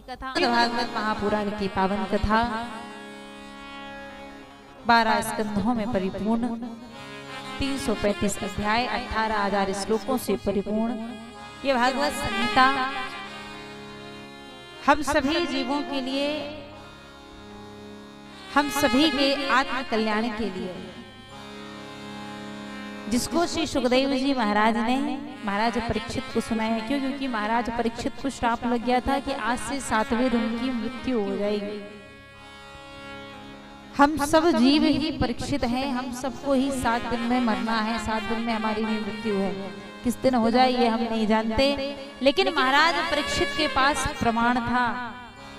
कथा भागवत महापुराण की पावन कथा 12 स्कंधों में परिपूर्ण 335 अध्याय 18,000 श्लोकों से परिपूर्ण ये भागवत संहिता हम सभी जीवों के लिए, हम सभी के आत्म कल्याण के लिए, जिसको श्री सुखदेव जी महाराज ने महाराज परीक्षित को सुनाया है। क्यों? क्योंकि महाराज परीक्षित को श्राप लग गया था कि आज से 7वें दिन की मृत्यु हो जाएगी। हम सब जीव ही परीक्षित हैं, हम सबको ही 7 दिन में मरना है, 7 दिन में हमारी भी मृत्यु है। किस दिन हो जाए ये हम नहीं जानते, लेकिन महाराज परीक्षित के पास प्रमाण था,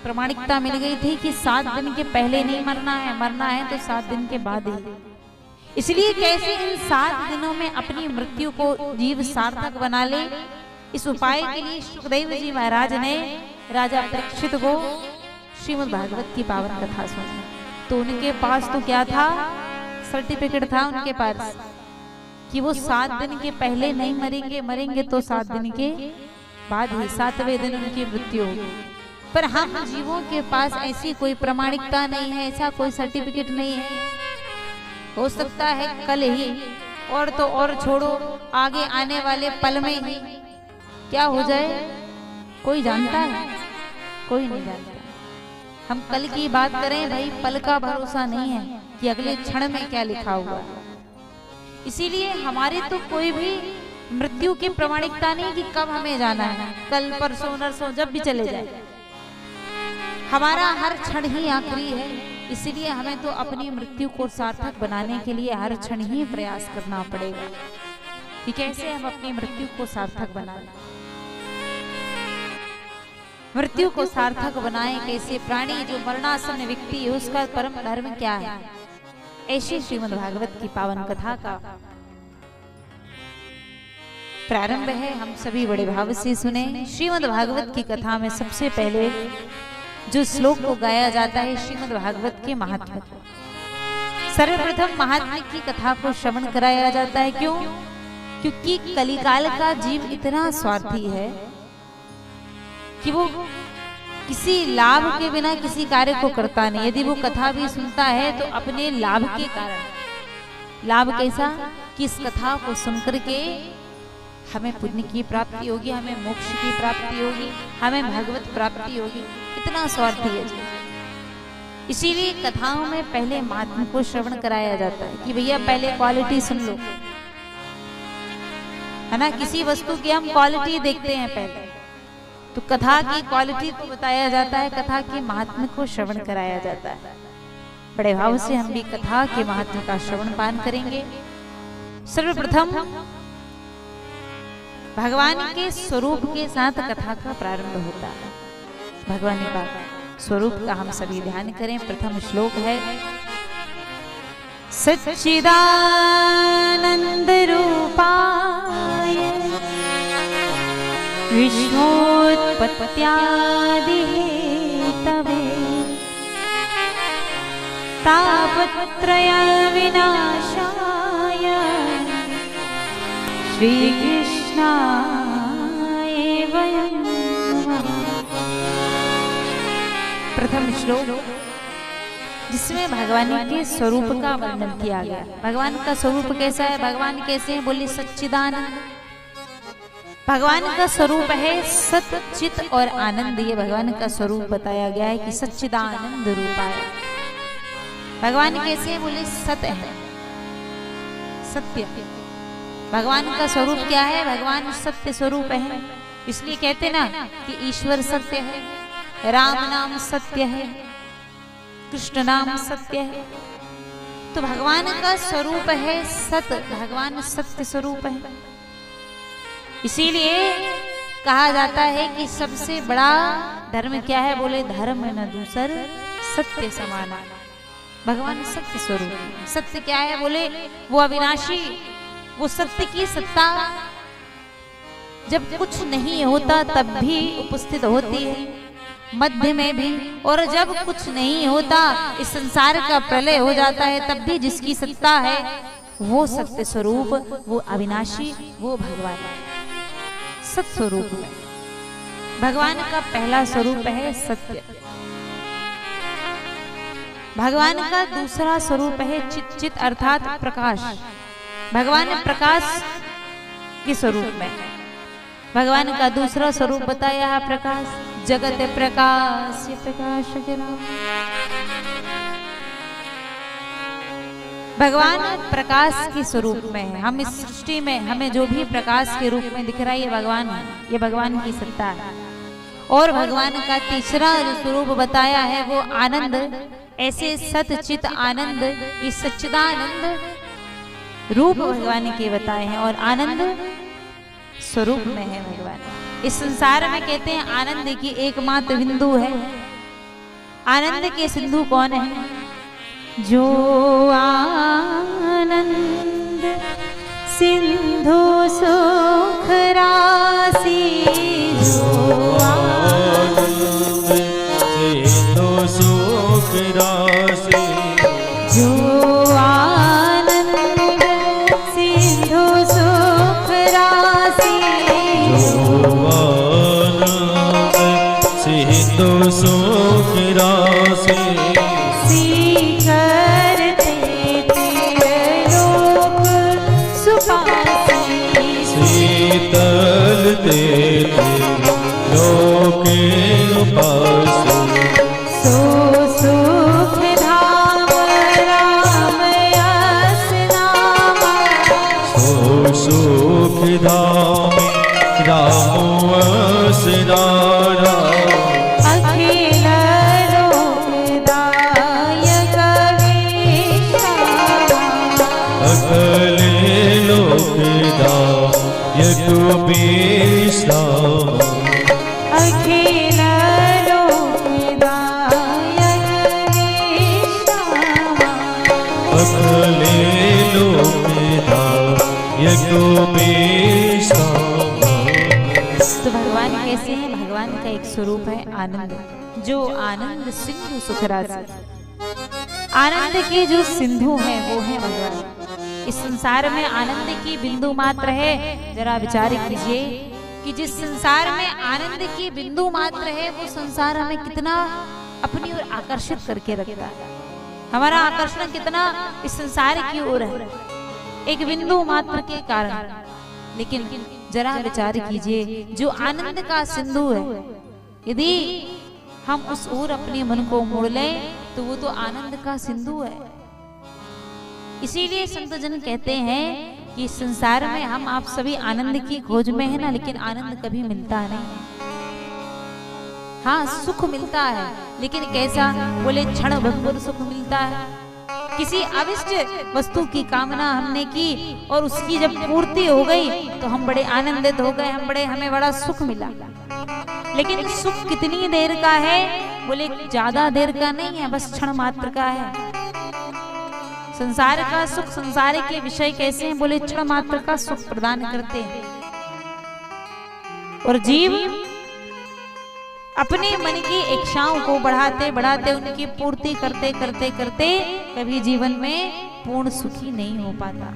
प्रमाणिकता मिल गई थी कि 7 दिन के पहले नहीं मरना है, मरना है तो 7 दिन के बाद ही। इसलिए कैसे इन 7 दिनों में अपनी मृत्यु को जीव सार्थक बना ले, इस उपाय के लिए सुखदेव जी महाराज ने राजा परीक्षित को श्रीमद् भागवत की पावन कथा सुनाई। तो उनके पास तो क्या था, सर्टिफिकेट था उनके पास कि वो 7 दिन के पहले नहीं मरेंगे, मरेंगे तो 7 दिन के बाद ही, 7वें दिन उनकी मृत्यु होगी। पर हम जीवों के पास ऐसी कोई प्रमाणिकता नहीं है, ऐसा कोई सर्टिफिकेट नहीं है। हो सकता है कल ही, और तो और छोड़ो आगे आने वाले पल में ही क्या हो जाए, कोई जानता है? कोई नहीं जानता। हम कल की बात करें भाई, पल का भरोसा नहीं है कि अगले क्षण में क्या लिखा हुआ। इसीलिए हमारे तो कोई भी मृत्यु की प्रमाणिकता नहीं कि कब हमें जाना है, कल परसों नरसों जब भी चले जाए। हमारा हर क्षण ही आखिरी है। इसलिए हमें तो अपनी मृत्यु को सार्थक बनाने के लिए हर क्षण ही प्रयास करना पड़ेगा कि कैसे हम अपनी मृत्यु को सार्थक बनाएं। मृत्यु को सार्थक बनाएं कैसे? प्राणी जो मरणासन व्यक्ति है उसका परम धर्म क्या है? ऐसी श्रीमद् भागवत की पावन कथा का प्रारंभ है। हम सभी बड़े भाव से सुने। श्रीमद् भागवत की कथा में सबसे पहले जो श्लोक को गाया जाता है श्रीमद् भागवत के महात्म्य को, सर्वप्रथम महात्म्य की कथा को श्रवण कराया जाता है। क्यों? क्योंकि कलिकाल का जीव इतना स्वार्थी है कि वो किसी लाभ के बिना किसी कार्य को करता नहीं। यदि वो कथा भी सुनता है तो अपने लाभ के कारण। लाभ कैसा? कि इस कथा को सुनकर के हमें पुण्य की प्राप्ति होगी, हमें मोक्ष की प्राप्ति होगी, हमें भगवत प्राप्ति होगी। इतना स्वार्थी है जी। इसीलिए कथाओं में पहले महात्म्य को श्रवण कराया जाता है कि भैया पहले क्वालिटी सुन लो, है ना। किसी वस्तु की हम क्वालिटी देखते हैं पहले, तो कथा की क्वालिटी को बताया जाता है, कथा के महात्म्य को श्रवण कराया जाता है। बड़े भाव से हम भी कथा के महात्म्य का श्रवण पान करेंगे। सर्वप्रथम भगवान के स्वरूप के साथ कथा का प्रारंभ होता है। भगवान का स्वरूप का हम सभी ध्यान करें। प्रथम श्लोक है, सच्चिदानंद रूपाय विश्वोत्पत्त्यादि हेतवे तापत्रय विनाशाय श्री कृष्णाय वयं नमः। प्रथम श्लोक जिसमें भगवान के स्वरूप का वर्णन किया गया। भगवान का स्वरूप कैसा है? भगवान कैसे हैं? बोले सच्चिदानंद। भगवान का स्वरूप है सत, चित और आनंद। ये भगवान का स्वरूप बताया गया है कि सच्चिदानंद रूपाय। भगवान कैसे हैं? बोले सत है, सत्य। भगवान का स्वरूप क्या है? भगवान सत्य स्वरूप है। इसलिए कहते ना कि ईश्वर सत्य है, राम नाम सत्य है, कृष्ण नाम सत्य है। तो भगवान का स्वरूप है सत, भगवान सत्य स्वरूप है। इसीलिए कहा जाता है कि सबसे बड़ा धर्म क्या है? बोले धर्म न दूसर सत्य समाना। भगवान सत्य स्वरूप है। सत्य क्या है? बोले वो अविनाशी, वो सत्य की सत्ता जब कुछ नहीं होता तब भी उपस्थित होती है, मध्य में भी, और जब कुछ नहीं होता, इस संसार का प्रलय हो जाता है, तब भी जिसकी सत्ता है वो सत्य स्वरूप, वो अविनाशी, वो भगवान सत्य स्वरूप है। भगवान का पहला स्वरूप है सत्य। भगवान का दूसरा स्वरूप है चित, चित अर्थात प्रकाश। भगवान प्रकाश के स्वरूप में भगवान का दूसरा स्वरूप बताया है प्रकाश। जगत प्रकाश प्रकाश भगवान प्रकाश के स्वरूप में है। हम इस सृष्टि में हमें जो भी प्रकाश के रूप में दिख रहा है ये भगवान की सत्ता है। और भगवान का तीसरा जो स्वरूप बताया है वो आनंद। ऐसे सत चित आनंद, ये सच्चिदानंद रूप भगवान के बताए हैं और आनंद स्वरूप में है भगवान। इस संसार में कहते हैं आनंद की एकमात्र बिंदु है। आनंद के सिंधु कौन है? जो आनंद सिंधु सुख राशि, जो आनंद सिंधु सुख राशि, जो आनंद सिंधु सुख राशि, जो आनंद सिंधु सुख राशि, शीतल तेरे लोके उपासु, सो सुख धाम राम यस नामा, सो सुख धाम राम यस नामा, अखिल लोकदायक विश्रामा, अखिल लोकदायक विश्रामा, अखिल लोकदायक विश्रामा, अखिल लोकदायक विश्रामा। तो भगवान कैसे हैं? भगवान का एक स्वरूप है आनंद। जो आनंद सिंधु सुख राशि, आनंद के जो सिंधु है वो है भगवान। इस संसार में आनंद की बिंदु मात्र है। जरा विचार कीजिए कि जिस संसार में आनंद की बिंदु मात्र है वो संसार हमें कितना अपनी ओर आकर्षित करके रखता है। हमारा आकर्षण कितना इस संसार की ओर है एक बिंदु मात्र के कारण। लेकिन जरा विचार कीजिए जो आनंद का सिंधु है, यदि हम उस ओर अपने मन को मोड़ लें तो वो तो आनंद का सिंधु है। इसीलिए संत जन कहते हैं कि संसार में हम आप सभी आनंद की खोज में है ना, लेकिन आनंद कभी मिलता नहीं है। हाँ, सुख मिलता है, लेकिन कैसा? बोले क्षण भंगुर सुख मिलता है। किसी अविष्ट वस्तु की कामना हमने की और उसकी जब पूर्ति हो गई तो हम बड़े आनंदित हो गए, हमें बड़ा सुख मिला। लेकिन सुख कितनी देर का है? बोले ज्यादा देर का नहीं है, बस क्षण मात्र का है। संसार का सुख, संसार के विषय कैसे हैं? बोले क्षण मात्र का सुख प्रदान करते हैं। और जीव अपने मन की इच्छाओं को बढ़ाते बढ़ाते उनकी पूर्ति करते करते करते कभी जीवन में पूर्ण सुखी नहीं हो पाता।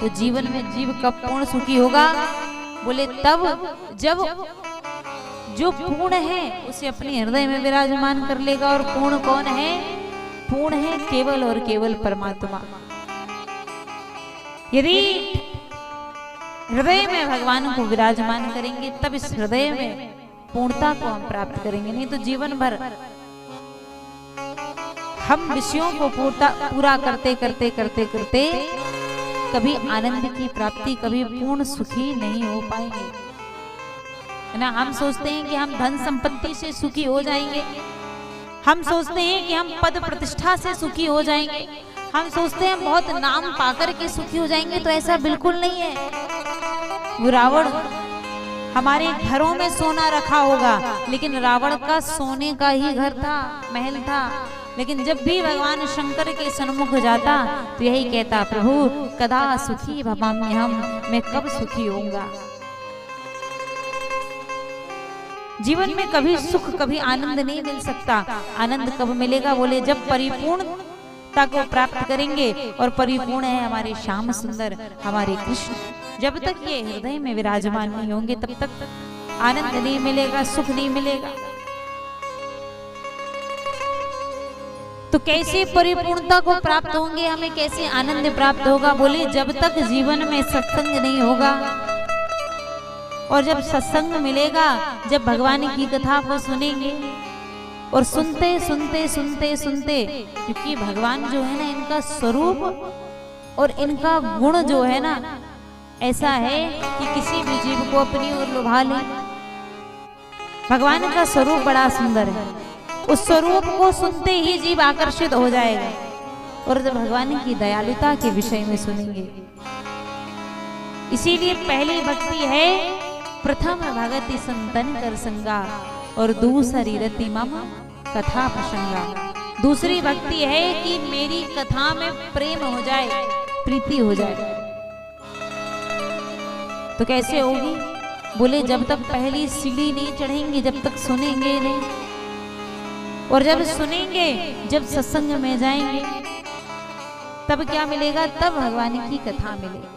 तो जीवन में जीव कब पूर्ण सुखी होगा? बोले तब जब जो पूर्ण है उसे अपने हृदय में विराजमान कर लेगा। और पूर्ण कौन है? पूर्ण है केवल और केवल परमात्मा। यदि हृदय में भगवान को विराजमान करेंगे तब इस हृदय में पूर्णता को हम प्राप्त करेंगे। नहीं तो जीवन भर हम विषयों को पूरा करते करते करते करते कभी आनंद की प्राप्ति, कभी पूर्ण सुखी नहीं हो पाएंगे, है ना। हम सोचते हैं कि हम धन संपत्ति से सुखी हो जाएंगे, हम सोचते हैं कि हम पद प्रतिष्ठा से सुखी हो जाएंगे, हम सोचते हैं बहुत नाम पाकर के सुखी हो जाएंगे। तो ऐसा बिल्कुल नहीं है। वो रावण हमारे घरों में सोना रखा होगा, लेकिन रावण का सोने का ही घर था, महल था। लेकिन जब भी भगवान शंकर के सन्मुख जाता तो यही कहता, प्रभु कदा सुखी भवाम्यहम्, मैं कब सुखी होऊंगा। जीवन में कभी सुख, कभी आनंद नहीं मिल सकता। आनंद कब मिलेगा? बोले जब परिपूर्णता को प्राप्त करेंगे। और परिपूर्ण है हमारे श्याम सुंदर, हमारे कृष्ण। जब तक ये हृदय में विराजमान नहीं होंगे तब तक आनंद नहीं मिलेगा, सुख नहीं मिलेगा। तो कैसे परिपूर्णता को प्राप्त होंगे, हमें कैसे आनंद प्राप्त होगा? बोले जब तक जीवन में सत्संग नहीं होगा, और जब सत्संग मिलेगा, जब भगवान की कथा को सुनेंगे और सुनते सुनते सुनते सुनते, क्योंकि भगवान जो है ना, इनका स्वरूप और इनका गुण जो है ना ऐसा है कि किसी भी जीव को अपनी ओर लुभा ले। भगवान का स्वरूप बड़ा सुंदर है, उस स्वरूप को सुनते ही जीव आकर्षित हो जाएगा। और जब भगवान की दयालुता के विषय में सुनेंगे, इसीलिए पहली भक्ति है प्रथम भगति संतन कर संगा, और दूसरी रति मम कथा प्रसंगा। दूसरी भक्ति है कि मेरी कथा में प्रेम हो जाए, प्रीति हो जाए। तो कैसे होगी? बोले जब तक पहली सीढ़ी नहीं चढ़ेंगे, जब तक सुनेंगे नहीं, और जब सुनेंगे, जब सत्संग में जाएंगे, तब क्या मिलेगा? तब भगवान की कथा मिलेगी।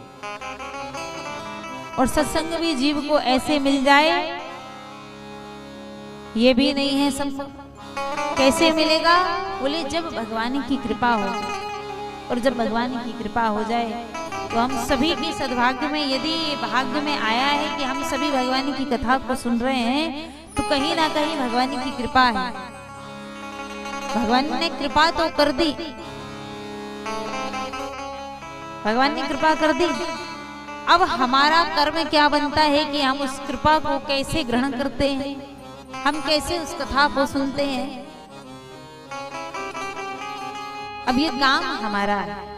और सत्संग भी जीव को ऐसे मिल जाए, ये भी नहीं है संभव। कैसे मिलेगा? बोले जब भगवान की कृपा हो, और जब भगवान की कृपा हो जाए तो हम सभी के सद्भाग्य में, यदि भाग्य में आया है कि हम सभी भगवान की कथा को सुन रहे हैं, तो कहीं ना कहीं भगवान की कृपा है। भगवान ने कृपा तो कर दी, भगवान ने कृपा कर दी। अब हमारा कर्म क्या बनता है कि हम उस कृपा को कैसे ग्रहण करते हैं, हम कैसे उस कथा को सुनते हैं। अब ये काम हमारा है।